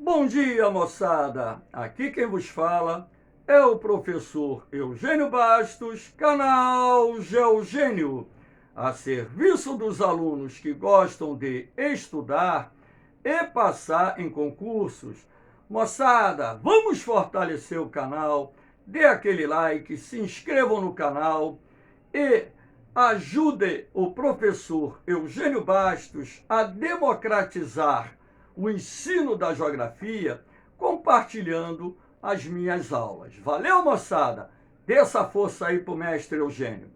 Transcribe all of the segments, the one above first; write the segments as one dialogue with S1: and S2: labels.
S1: Bom dia, moçada! Aqui quem vos fala é o professor Eugênio Bastos, canal Geogênio, a serviço dos alunos que gostam de estudar e passar em concursos. Moçada, vamos fortalecer o canal, dê aquele like, se inscrevam no canal e ajude o professor Eugênio Bastos a democratizar o ensino da geografia, compartilhando as minhas aulas. Valeu, moçada? Dê essa força aí para o mestre Eugênio.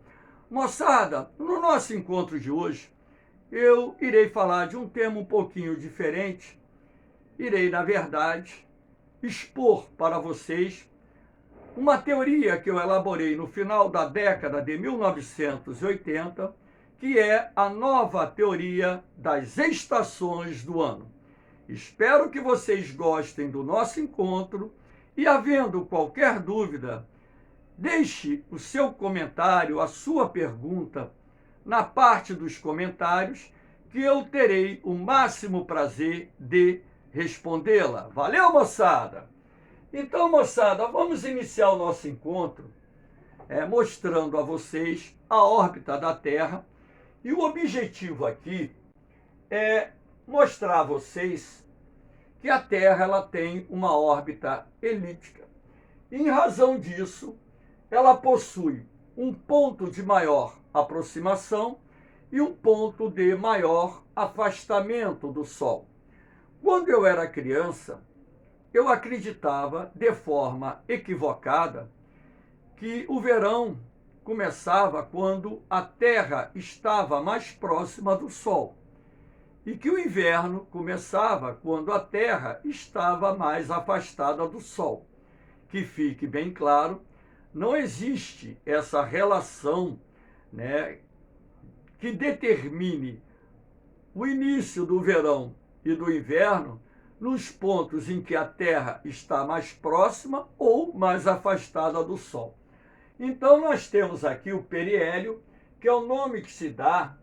S1: Moçada, no nosso encontro de hoje, eu irei falar de um tema um pouquinho diferente. Irei, na verdade, expor para vocês uma teoria que eu elaborei no final da década de 1980, que é a nova teoria das estações do ano. Espero que vocês gostem do nosso encontro e, havendo qualquer dúvida, deixe o seu comentário, a sua pergunta, na parte dos comentários, que eu terei o máximo prazer de respondê-la. Valeu, moçada! Então, moçada, vamos iniciar o nosso encontro mostrando a vocês a órbita da Terra. E o objetivo aqui é mostrar a vocês que a Terra ela tem uma órbita elíptica. E, em razão disso, ela possui um ponto de maior aproximação e um ponto de maior afastamento do Sol. Quando eu era criança, eu acreditava, de forma equivocada, que o verão começava quando a Terra estava mais próxima do Sol e que o inverno começava quando a Terra estava mais afastada do Sol. Que fique bem claro, não existe essa relação, que determine o início do verão e do inverno nos pontos em que a Terra está mais próxima ou mais afastada do Sol. Então, nós temos aqui o periélio, que é o nome que se dá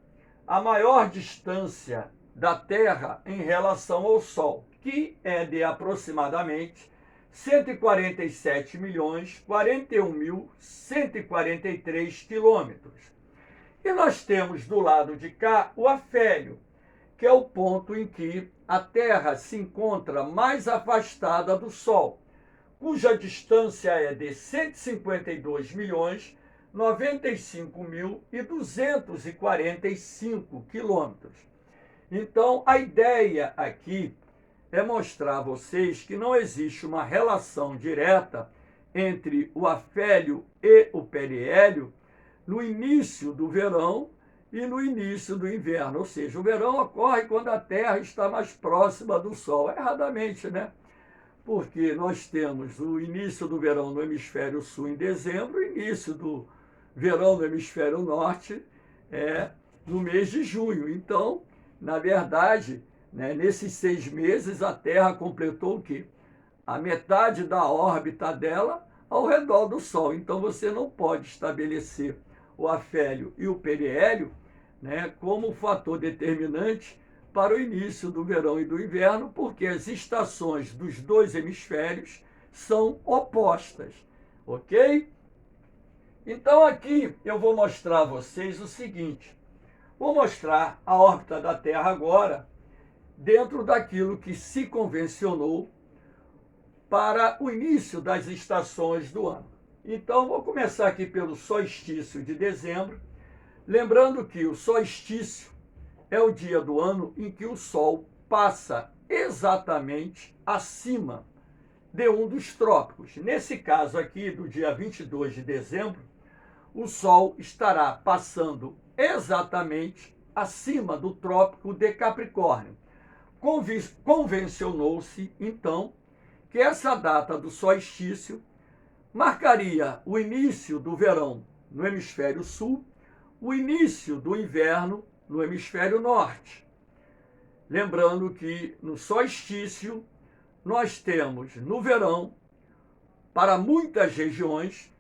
S1: à maior distância da Terra em relação ao Sol, que é de aproximadamente 147.041.143 quilômetros. E nós temos do lado de cá o afélio, que é o ponto em que a Terra se encontra mais afastada do Sol, cuja distância é de 152.095.245 quilômetros. Então, a ideia aqui é mostrar a vocês que não existe uma relação direta entre o afélio e o periélio no início do verão e no início do inverno. Ou seja, o verão ocorre quando a Terra está mais próxima do Sol. Erradamente, né? Porque nós temos o início do verão no hemisfério sul em dezembro, o início do verão no hemisfério norte no mês de junho. Então, na verdade, nesses 6 meses, a Terra completou o quê? A metade da órbita dela ao redor do Sol. Então, você não pode estabelecer o afélio e o periélio como fator determinante para o início do verão e do inverno, porque as estações dos dois hemisférios são opostas, ok? Então, aqui eu vou mostrar a vocês o seguinte. Vou mostrar a órbita da Terra agora, dentro daquilo que se convencionou para o início das estações do ano. Então, vou começar aqui pelo solstício de dezembro, lembrando que o solstício é o dia do ano em que o Sol passa exatamente acima de um dos trópicos. Nesse caso aqui, do dia 22 de dezembro, o Sol estará passando exatamente acima do trópico de Capricórnio. Convencionou-se, então, que essa data do solstício marcaria o início do verão no hemisfério sul, o início do inverno no hemisfério norte. Lembrando que no solstício nós temos no verão, para muitas regiões,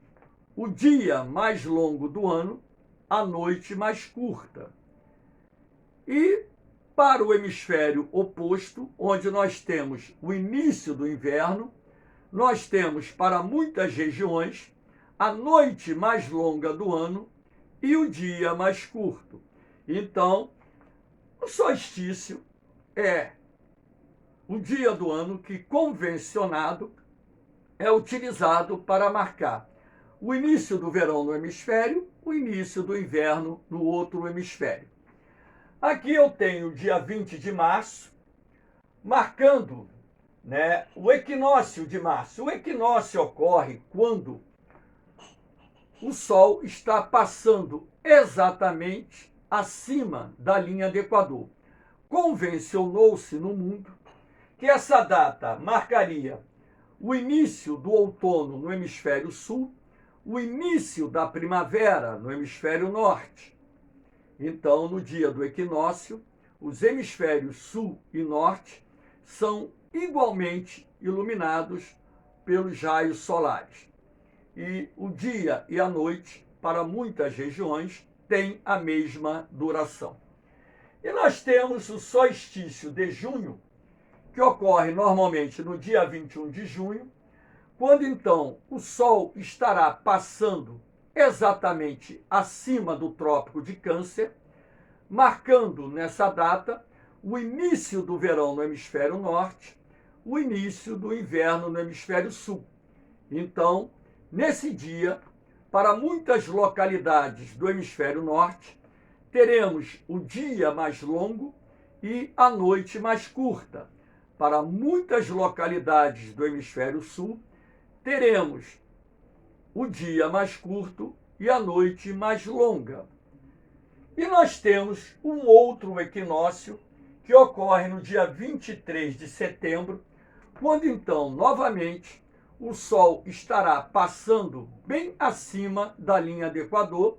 S1: o dia mais longo do ano, a noite mais curta. E para o hemisfério oposto, onde nós temos o início do inverno, nós temos para muitas regiões a noite mais longa do ano e o dia mais curto. Então, o solstício é o dia do ano que, convencionado, é utilizado para marcar o início do verão no hemisfério, o início do inverno no outro hemisfério. Aqui eu tenho o dia 20 de março, marcando, o equinócio de março. O equinócio ocorre quando o Sol está passando exatamente acima da linha do Equador. Convencionou-se no mundo que essa data marcaria o início do outono no hemisfério sul, o início da primavera no hemisfério norte. Então, no dia do equinócio, os hemisférios sul e norte são igualmente iluminados pelos raios solares. E o dia e a noite, para muitas regiões, têm a mesma duração. E nós temos o solstício de junho, que ocorre normalmente no dia 21 de junho, quando então o Sol estará passando exatamente acima do Trópico de Câncer, marcando nessa data o início do verão no hemisfério norte, o início do inverno no hemisfério sul. Então, nesse dia, para muitas localidades do hemisfério norte, teremos o dia mais longo e a noite mais curta. Para muitas localidades do hemisfério sul, teremos o dia mais curto e a noite mais longa. E nós temos um outro equinócio que ocorre no dia 23 de setembro, quando então, novamente, o Sol estará passando bem acima da linha do Equador,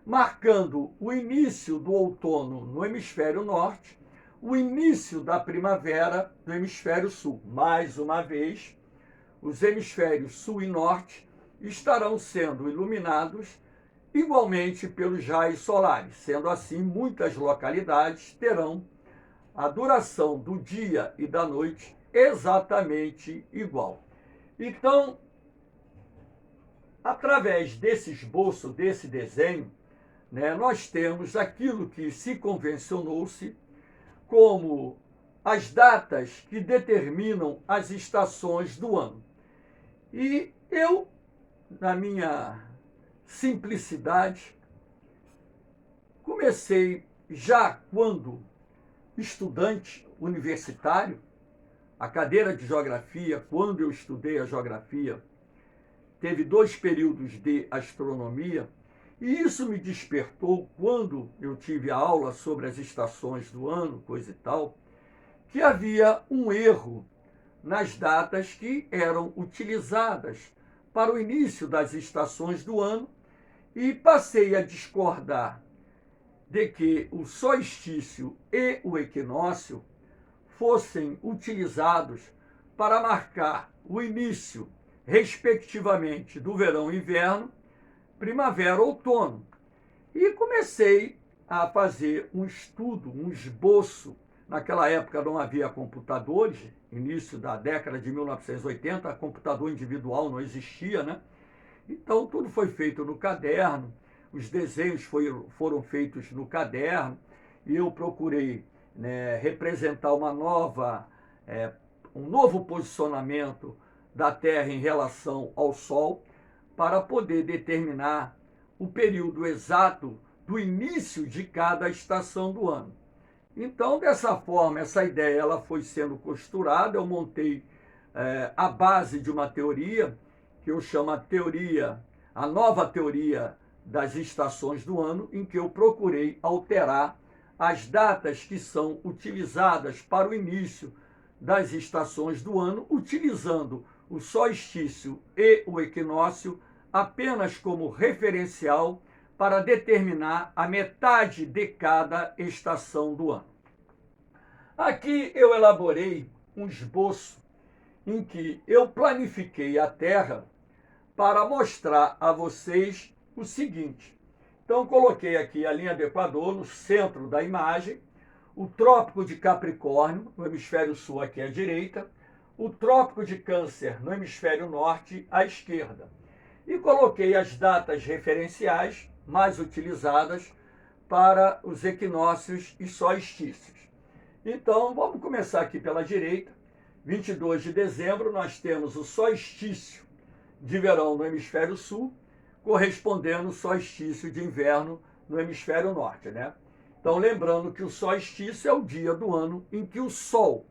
S1: marcando o início do outono no hemisfério norte, o início da primavera no hemisfério sul. Mais uma vez, os hemisférios sul e norte estarão sendo iluminados igualmente pelos raios solares. Sendo assim, muitas localidades terão a duração do dia e da noite exatamente igual. Então, através desse esboço, desse desenho, nós temos aquilo que se convencionou-se como as datas que determinam as estações do ano. E eu, na minha simplicidade, comecei já quando estudante universitário, a cadeira de geografia, quando eu estudei a geografia, teve 2 períodos de astronomia, e isso me despertou quando eu tive a aula sobre as estações do ano, coisa e tal, que havia um erro nas datas que eram utilizadas para o início das estações do ano, e passei a discordar de que o solstício e o equinócio fossem utilizados para marcar o início, respectivamente, do verão e inverno, primavera ou outono. E comecei a fazer um estudo, um esboço. Naquela época não havia computadores, início da década de 1980, computador individual não existia, Então, tudo foi feito no caderno, os desenhos foram feitos no caderno, e eu procurei representar um novo posicionamento da Terra em relação ao Sol, para poder determinar o período exato do início de cada estação do ano. Então, dessa forma, essa ideia ela foi sendo costurada, eu montei a base de uma teoria, que eu chamo a nova teoria das estações do ano, em que eu procurei alterar as datas que são utilizadas para o início das estações do ano, utilizando o solstício e o equinócio apenas como referencial para determinar a metade de cada estação do ano. Aqui eu elaborei um esboço em que eu planifiquei a Terra para mostrar a vocês o seguinte. Então, coloquei aqui a linha do Equador no centro da imagem, o Trópico de Capricórnio, no hemisfério sul aqui à direita, o Trópico de Câncer, no hemisfério norte à esquerda. E coloquei as datas referenciais mais utilizadas para os equinócios e solstícios. Então, vamos começar aqui pela direita. 22 de dezembro, nós temos o solstício de verão no hemisfério sul, correspondendo ao solstício de inverno no hemisfério norte, né? Então, lembrando que o solstício é o dia do ano em que o Sol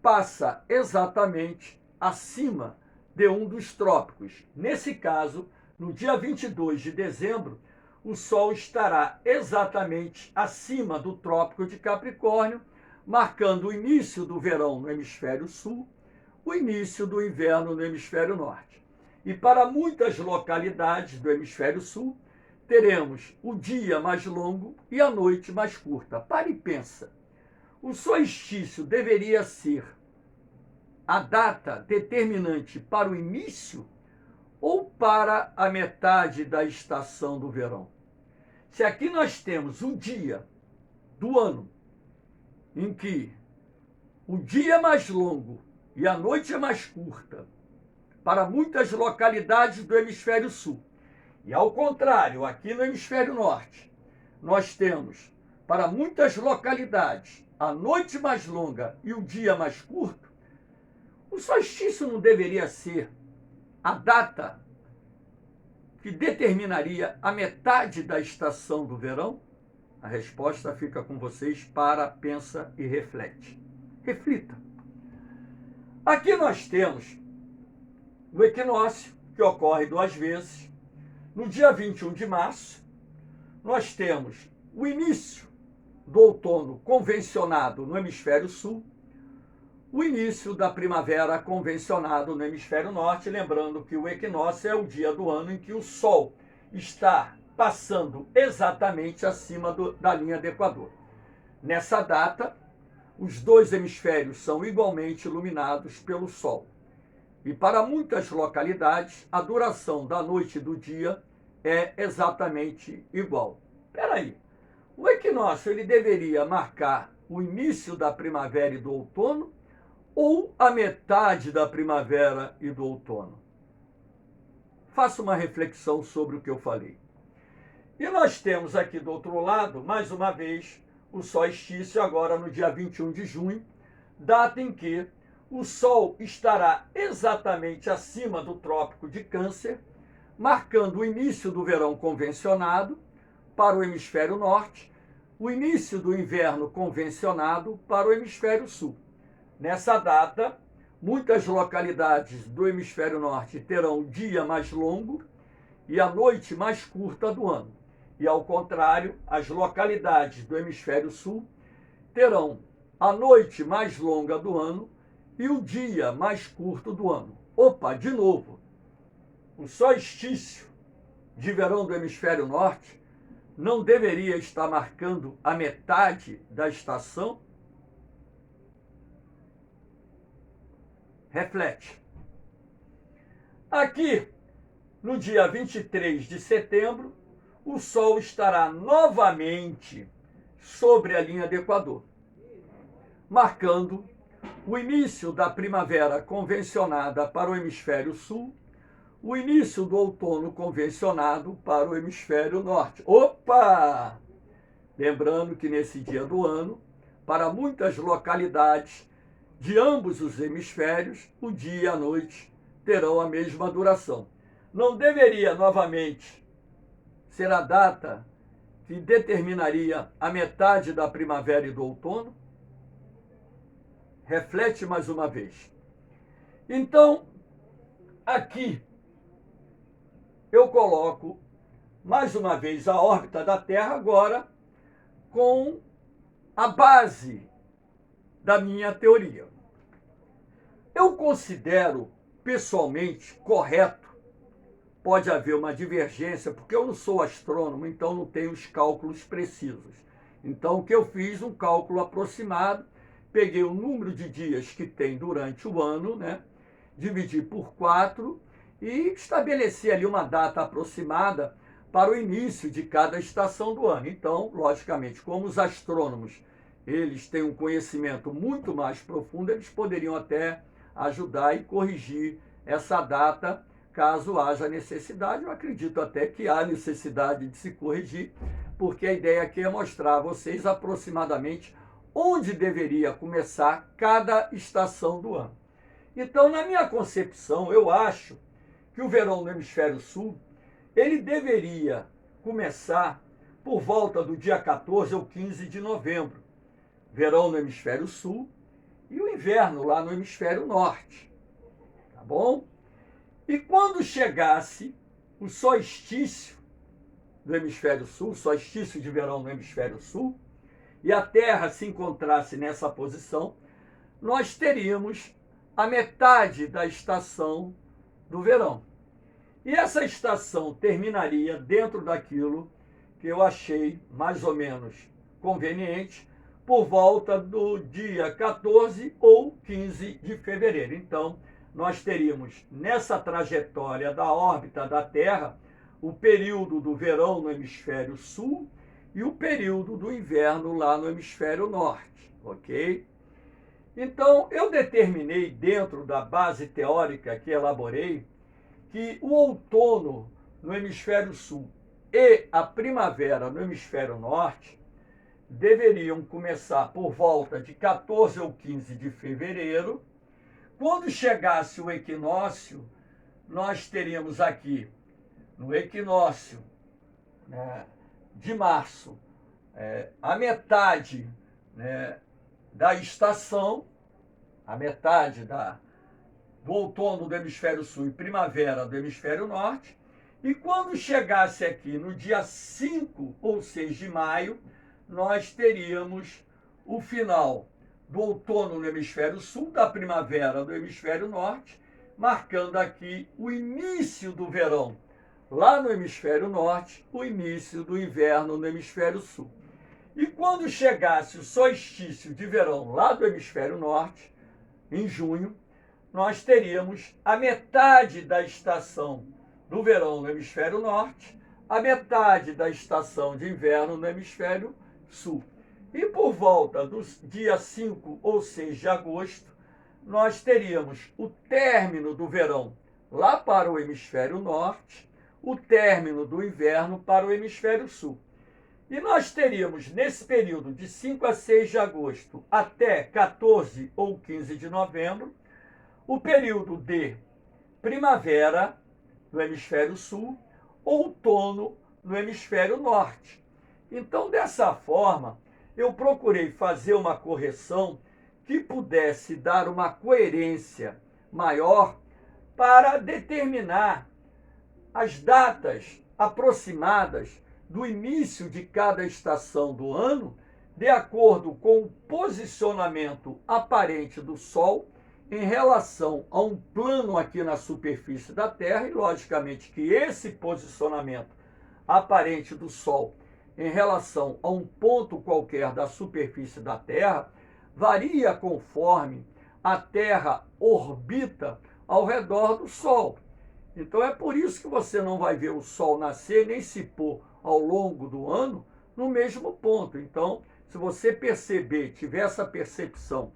S1: passa exatamente acima de um dos trópicos. Nesse caso, no dia 22 de dezembro, o Sol estará exatamente acima do Trópico de Capricórnio, marcando o início do verão no hemisfério sul, o início do inverno no hemisfério norte. E para muitas localidades do hemisfério sul, teremos o dia mais longo e a noite mais curta. Para e pensa. O solstício deveria ser a data determinante para o início ou para a metade da estação do verão? Se aqui nós temos o dia do ano em que o dia é mais longo e a noite é mais curta para muitas localidades do hemisfério sul, e ao contrário, aqui no hemisfério norte, nós temos para muitas localidades a noite mais longa e o dia mais curto, o solstício não deveria ser a data que determinaria a metade da estação do verão? A resposta fica com vocês. Para, pensa e reflete. Reflita. Aqui nós temos o equinócio, que ocorre 2 vezes. No dia 21 de março, nós temos o início do outono convencionado no hemisfério sul, o início da primavera convencionado no hemisfério norte, lembrando que o equinócio é o dia do ano em que o Sol está passando exatamente acima da linha do Equador. Nessa data, os 2 hemisférios são igualmente iluminados pelo Sol. E para muitas localidades, a duração da noite e do dia é exatamente igual. Espera aí, o equinócio ele deveria marcar o início da primavera e do outono ou a metade da primavera e do outono? Faça uma reflexão sobre o que eu falei. E nós temos aqui do outro lado, mais uma vez, o solstício agora no dia 21 de junho, data em que o Sol estará exatamente acima do Trópico de Câncer, marcando o início do verão convencionado para o hemisfério norte, o início do inverno convencionado para o hemisfério sul. Nessa data, muitas localidades do hemisfério norte terão o dia mais longo e a noite mais curta do ano. E, ao contrário, as localidades do hemisfério sul terão a noite mais longa do ano e o dia mais curto do ano. Opa, de novo, o solstício de verão do hemisfério norte não deveria estar marcando a metade da estação? Reflete. Aqui, no dia 23 de setembro, o Sol estará novamente sobre a linha do Equador, marcando o início da primavera convencionada para o hemisfério sul, o início do outono convencionado para o hemisfério norte. Opa! Lembrando que nesse dia do ano, para muitas localidades de ambos os hemisférios, o dia e a noite terão a mesma duração. Não deveria, novamente, ser a data que determinaria a metade da primavera e do outono? Reflete mais uma vez. Então, aqui, eu coloco, mais uma vez, a órbita da Terra agora com a base da minha teoria. Eu considero pessoalmente correto, pode haver uma divergência, porque eu não sou astrônomo, então não tenho os cálculos precisos. Então, o que eu fiz? Um cálculo aproximado, peguei o número de dias que tem durante o ano, né? Dividi por 4 e estabeleci ali uma data aproximada para o início de cada estação do ano. Então, logicamente, como os astrônomos eles têm um conhecimento muito mais profundo, eles poderiam até ajudar e corrigir essa data, caso haja necessidade. Eu acredito até que há necessidade de se corrigir, porque a ideia aqui é mostrar a vocês aproximadamente onde deveria começar cada estação do ano. Então, na minha concepção, eu acho que o verão no hemisfério sul, ele deveria começar por volta do dia 14 ou 15 de novembro. Verão no hemisfério sul e o inverno lá no hemisfério norte. Tá bom? E quando chegasse o solstício do hemisfério sul, solstício de verão no hemisfério sul, e a Terra se encontrasse nessa posição, nós teríamos a metade da estação do verão. E essa estação terminaria dentro daquilo que eu achei mais ou menos conveniente, por volta do dia 14 ou 15 de fevereiro. Então, nós teríamos nessa trajetória da órbita da Terra o período do verão no hemisfério sul e o período do inverno lá no hemisfério norte, ok? Então, eu determinei dentro da base teórica que elaborei que o outono no hemisfério sul e a primavera no hemisfério norte deveriam começar por volta de 14 ou 15 de fevereiro. Quando chegasse o equinócio, nós teríamos aqui, no equinócio, né, de março, a metade, né, da estação, a metade do outono do hemisfério sul e primavera do hemisfério norte. E quando chegasse aqui no dia 5 ou 6 de maio, nós teríamos o final do outono no hemisfério sul, da primavera do hemisfério norte, marcando aqui o início do verão lá no hemisfério norte, o início do inverno no hemisfério sul. E quando chegasse o solstício de verão lá do hemisfério norte, em junho, nós teríamos a metade da estação do verão no hemisfério norte, a metade da estação de inverno no hemisfério sul. E por volta dos dias 5 ou 6 de agosto, nós teríamos o término do verão lá para o hemisfério norte, o término do inverno para o hemisfério sul. E nós teríamos, nesse período de 5 a 6 de agosto até 14 ou 15 de novembro, o período de primavera no hemisfério sul, outono no hemisfério norte. Então, dessa forma, eu procurei fazer uma correção que pudesse dar uma coerência maior para determinar as datas aproximadas do início de cada estação do ano, de acordo com o posicionamento aparente do Sol em relação a um plano aqui na superfície da Terra, e logicamente que esse posicionamento aparente do Sol em relação a um ponto qualquer da superfície da Terra varia conforme a Terra orbita ao redor do Sol. Então é por isso que você não vai ver o Sol nascer nem se pôr ao longo do ano no mesmo ponto. Então, se você perceber, tiver essa percepção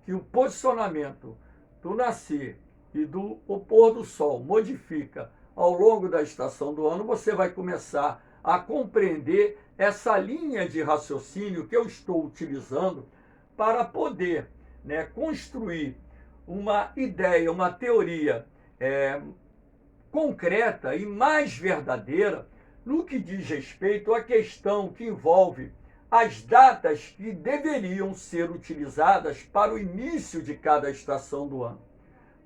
S1: que o posicionamento do nascer e do pôr do Sol modifica ao longo da estação do ano, você vai começar a compreender essa linha de raciocínio que eu estou utilizando para poder, né, construir uma ideia, uma teoria concreta e mais verdadeira no que diz respeito à questão que envolve as datas que deveriam ser utilizadas para o início de cada estação do ano.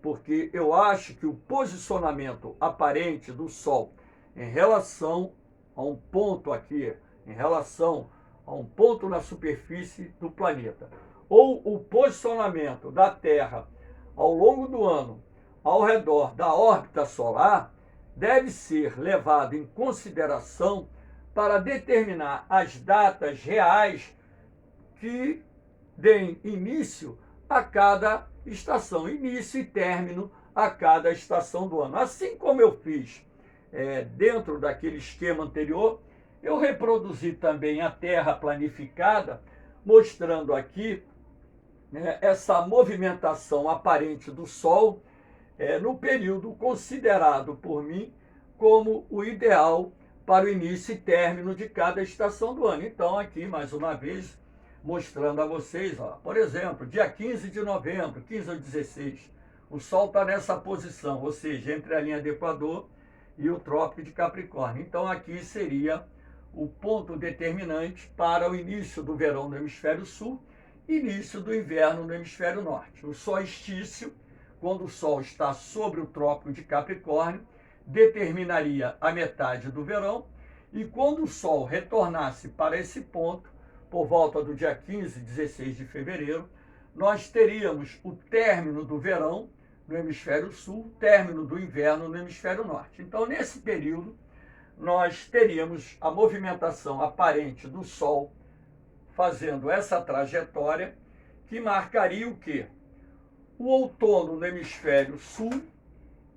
S1: Porque eu acho que o posicionamento aparente do Sol em relação a um ponto aqui, em relação a um ponto na superfície do planeta, ou o posicionamento da Terra ao longo do ano ao redor da órbita solar, deve ser levado em consideração para determinar as datas reais que deem início a cada estação, início e término a cada estação do ano. Assim como eu fiz dentro daquele esquema anterior, eu reproduzi também a Terra planificada mostrando aqui, né, essa movimentação aparente do Sol no período considerado por mim como o ideal para o início e término de cada estação do ano. Então, aqui, mais uma vez, mostrando a vocês, ó, por exemplo, dia 15 de novembro, 15 ou 16, o Sol está nessa posição, ou seja, entre a linha do Equador e o Trópico de Capricórnio. Então, aqui seria o ponto determinante para o início do verão no hemisfério sul, início do inverno no hemisfério norte. O solstício, quando o Sol está sobre o Trópico de Capricórnio, determinaria a metade do verão, e quando o Sol retornasse para esse ponto, por volta do dia 15, 16 de fevereiro, nós teríamos o término do verão no hemisfério sul, término do inverno no hemisfério norte. Então, nesse período, nós teríamos a movimentação aparente do Sol fazendo essa trajetória, que marcaria o quê? O outono no hemisfério sul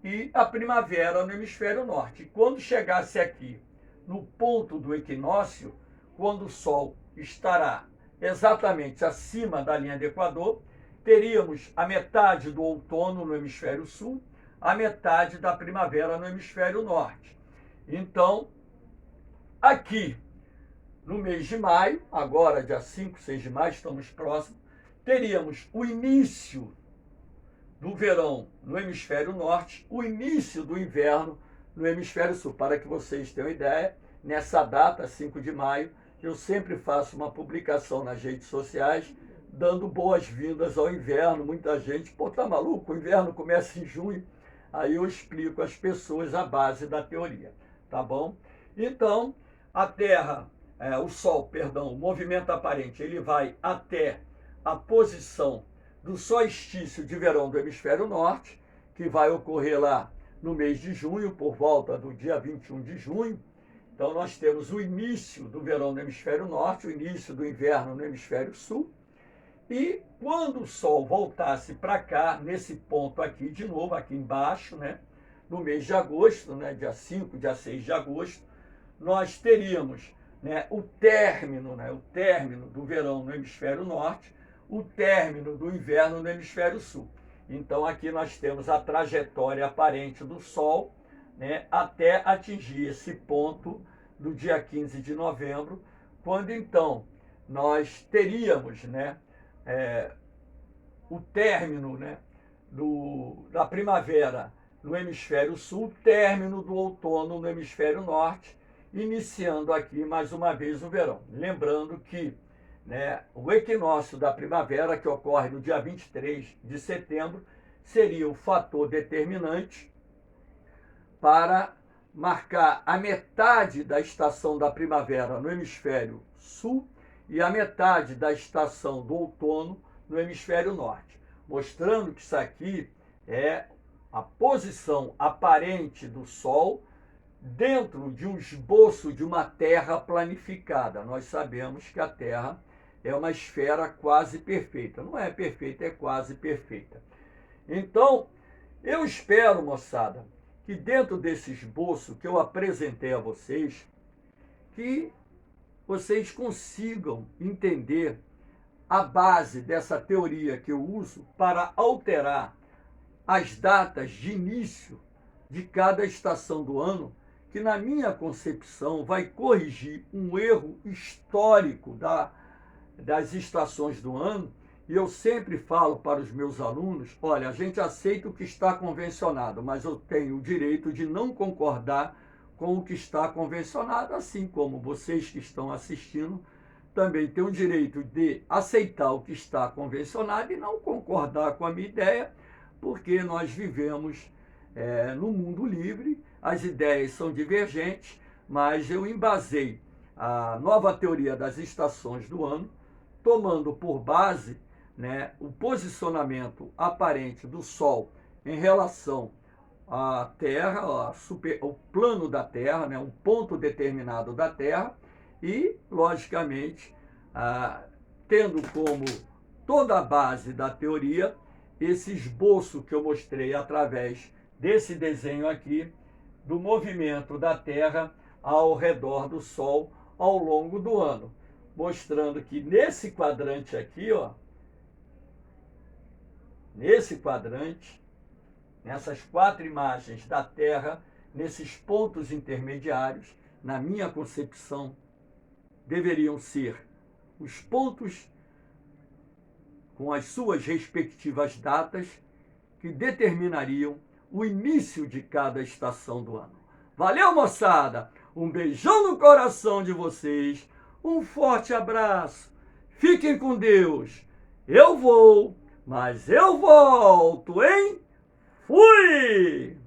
S1: e a primavera no hemisfério norte. E quando chegasse aqui, no ponto do equinócio, quando o Sol estará exatamente acima da linha do Equador, teríamos a metade do outono no hemisfério sul, a metade da primavera no hemisfério norte. Então, aqui, no mês de maio, agora dia 5, 6 de maio, estamos próximos, teríamos o início do verão no hemisfério norte, o início do inverno no hemisfério sul. Para que vocês tenham ideia, nessa data, 5 de maio, eu sempre faço uma publicação nas redes sociais dando boas-vindas ao inverno. Muita gente, pô, tá maluco? O inverno começa em junho. Aí eu explico às pessoas a base da teoria, tá bom? Então, a Terra, o Sol, perdão, o movimento aparente, ele vai até a posição do solstício de verão do hemisfério norte, que vai ocorrer lá no mês de junho, por volta do dia 21 de junho. Então, nós temos o início do verão no hemisfério norte, o início do inverno no hemisfério sul. E quando o Sol voltasse para cá, nesse ponto aqui, de novo, aqui embaixo, né, no mês de agosto, né, dia 5, dia 6 de agosto, nós teríamos, né, o término do verão no hemisfério norte, o término do inverno no hemisfério sul. Então, aqui nós temos a trajetória aparente do Sol, né, até atingir esse ponto do dia 15 de novembro, quando então nós teríamos, né, o término, né, da primavera no hemisfério sul, término do outono no hemisfério norte, iniciando aqui mais uma vez o verão. Lembrando que, né, o equinócio da primavera, que ocorre no dia 23 de setembro, seria o fator determinante para marcar a metade da estação da primavera no hemisfério sul e a metade da estação do outono no hemisfério norte, mostrando que isso aqui é a posição aparente do Sol dentro de um esboço de uma Terra planificada. Nós sabemos que a Terra é uma esfera quase perfeita. Não é perfeita, é quase perfeita. Então, eu espero, moçada, que dentro desse esboço que eu apresentei a vocês, que vocês consigam entender a base dessa teoria que eu uso para alterar as datas de início de cada estação do ano, que na minha concepção vai corrigir um erro histórico das estações do ano. E eu sempre falo para os meus alunos, olha, a gente aceita o que está convencionado, mas eu tenho o direito de não concordar com o que está convencionado, assim como vocês que estão assistindo também têm o direito de aceitar o que está convencionado e não concordar com a minha ideia, porque nós vivemos no mundo livre, as ideias são divergentes, mas eu embasei a nova teoria das estações do ano, tomando por base, né, o posicionamento aparente do Sol em relação à Terra, o plano da Terra, né, um ponto determinado da Terra, e, logicamente, tendo como toda a base da teoria esse esboço que eu mostrei através desse desenho aqui, do movimento da Terra ao redor do Sol ao longo do ano. mostrando que nesse quadrante aqui, ó, nesse quadrante, nessas 4 imagens da Terra, nesses pontos intermediários, na minha concepção, deveriam ser os pontos com as suas respectivas datas que determinariam o início de cada estação do ano. Valeu, moçada! Um beijão no coração de vocês, um forte abraço, fiquem com Deus. Eu vou, mas eu volto, hein? Fui!